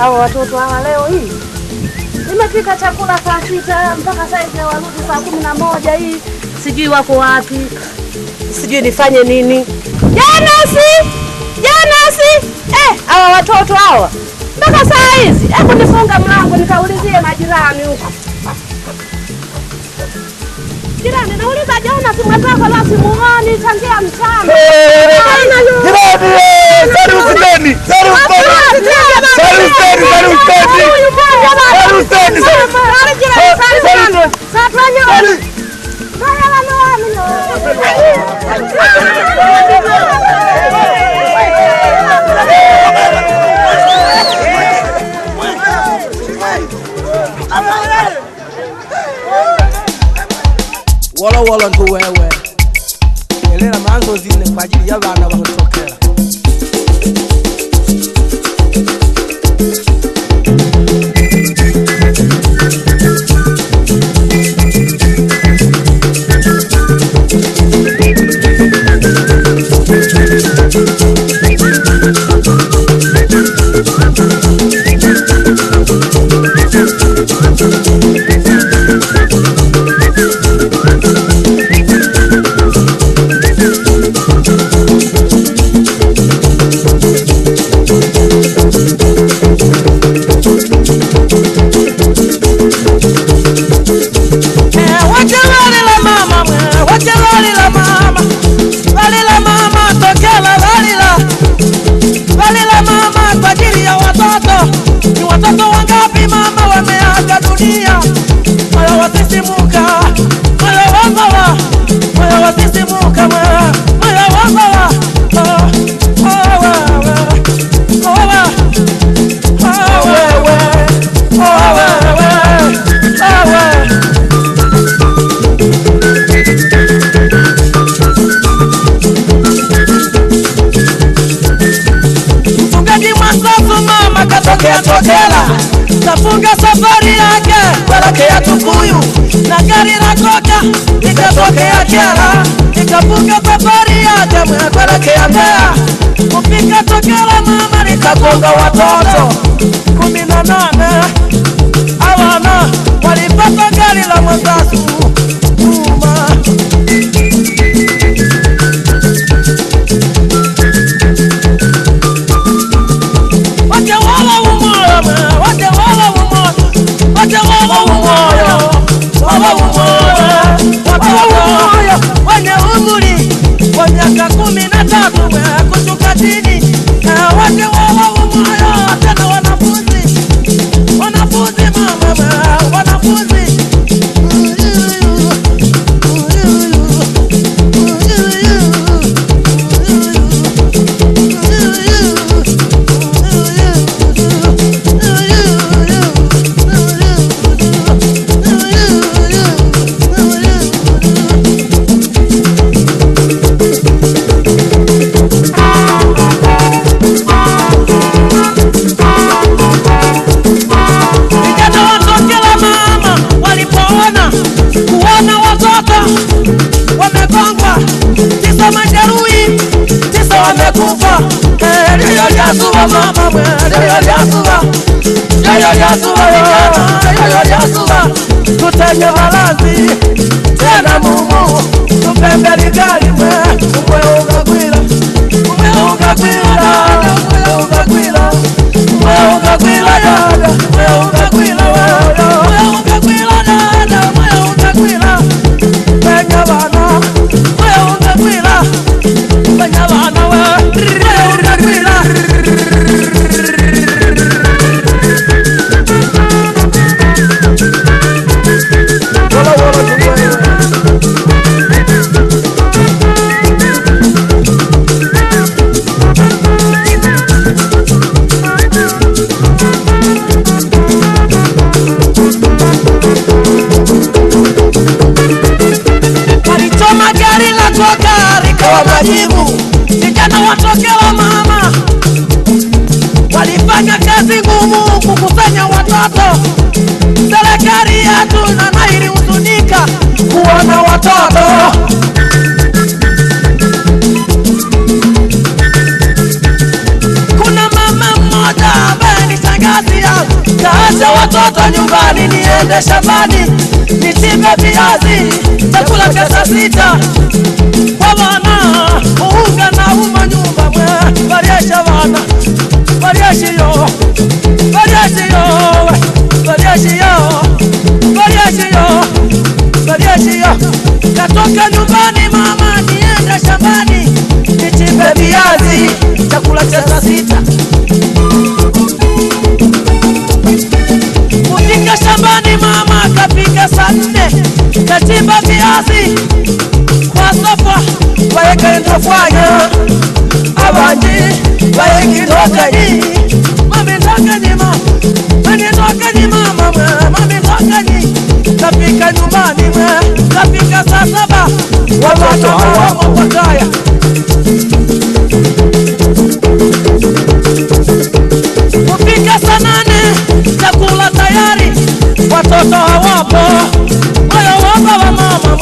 Hao watoto hawa leo hii nimepika chakula saa 6 mpaka saa hizi warudi saa 11 hii. Sijui wako wapi. Sijui nifanye nini. Janasi! Hawa watoto hawa. Mpaka saa hizi. Hebu nifunga mlango nikaulizie majirani huko. Jirani, nauliza Jana si mwenzako la simuoni tangia mchana. Jirani! Sarusteni! Wala ndo wewe. Elena manzo zine kwa ajili ya bana bakutokera. Tafunga safari yake kuelekea Tukuyu na gari la koka likatokea Kyela, nikafunga safari yake kuelekea Mbeya, kufika Tokela mama nikagonga watoto 18 hawana walipata gari la mwanzasu kuma. Wenye umri wa miaka 13 kushuka chini, wote wao umoyo tena wanafunzi mama wanafunzi. Tutenge balanzi tena mumu tupembeli gari mwe ugagwira vijana watokela mama walifanya kazi ngumu kukusanya watoto. Serikali yetu na nairi huzunika kuona watoto. Kuna mama mmoja ambaye ni shangazi nikaacha watoto nyumbani niende shambani nichimbe viazi chakula cha saa sita kwa wana unga na uma nyumba mwe variesha wana variesha yo katoka nyumbani mama niende shambani nichimbe viazi chakula cha saa sita kufika shambani mama kapika saa 4 kachimba viazi kwa sofa waeka ndofanya abandi waeki ndokani mami ndokani mama mami ndokani mama mami ndokani kapika nyumbani kapika saa 7 watoto hawako pakaya kupika saa 8 chakula tayari watoto hawapo moyo wapa wa mama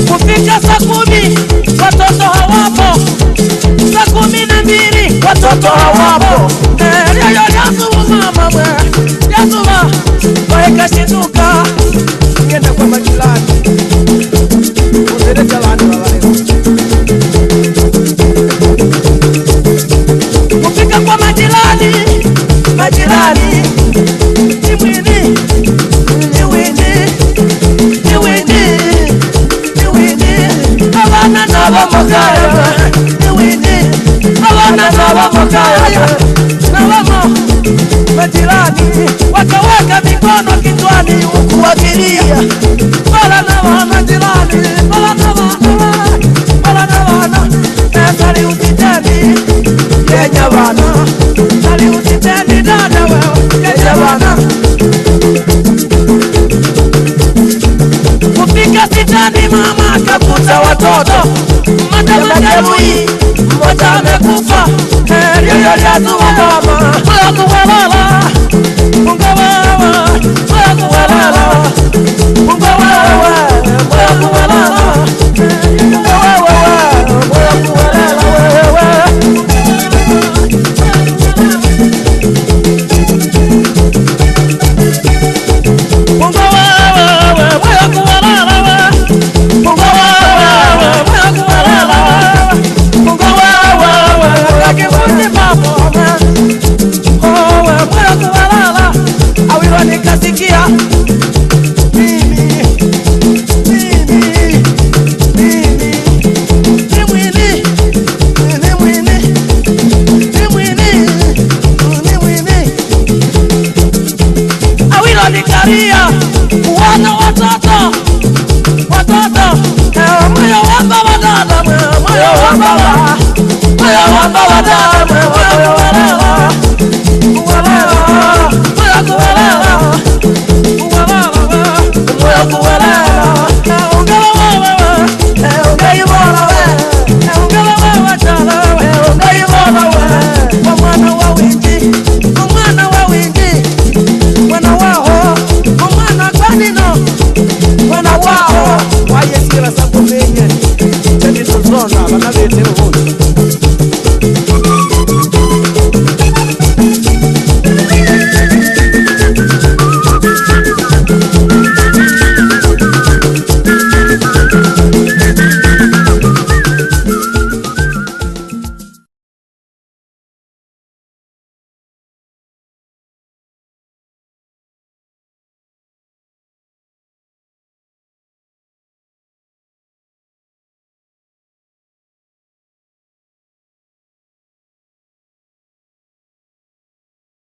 kupika saa 10 watoto hawapo saa 12 watoto hawapo yasu mama yasu waeka shituka niende kwa majirani usirecha watu wawareo kupika kwa majirani abana nabo mukaya abana nabo mukaya nabo majirani wakaweka mikono kichwani huku wakilia bala na majirani bala na sali utiteni kenya bana sali utiteni dada wewe kenya bana kupika sitani mama kakuta watoto majeruhi mmoja amekufa yazu mama kuwalala nikasikia awilo nikaria kuona watoto moyo wamba wadada moyo wamba wadada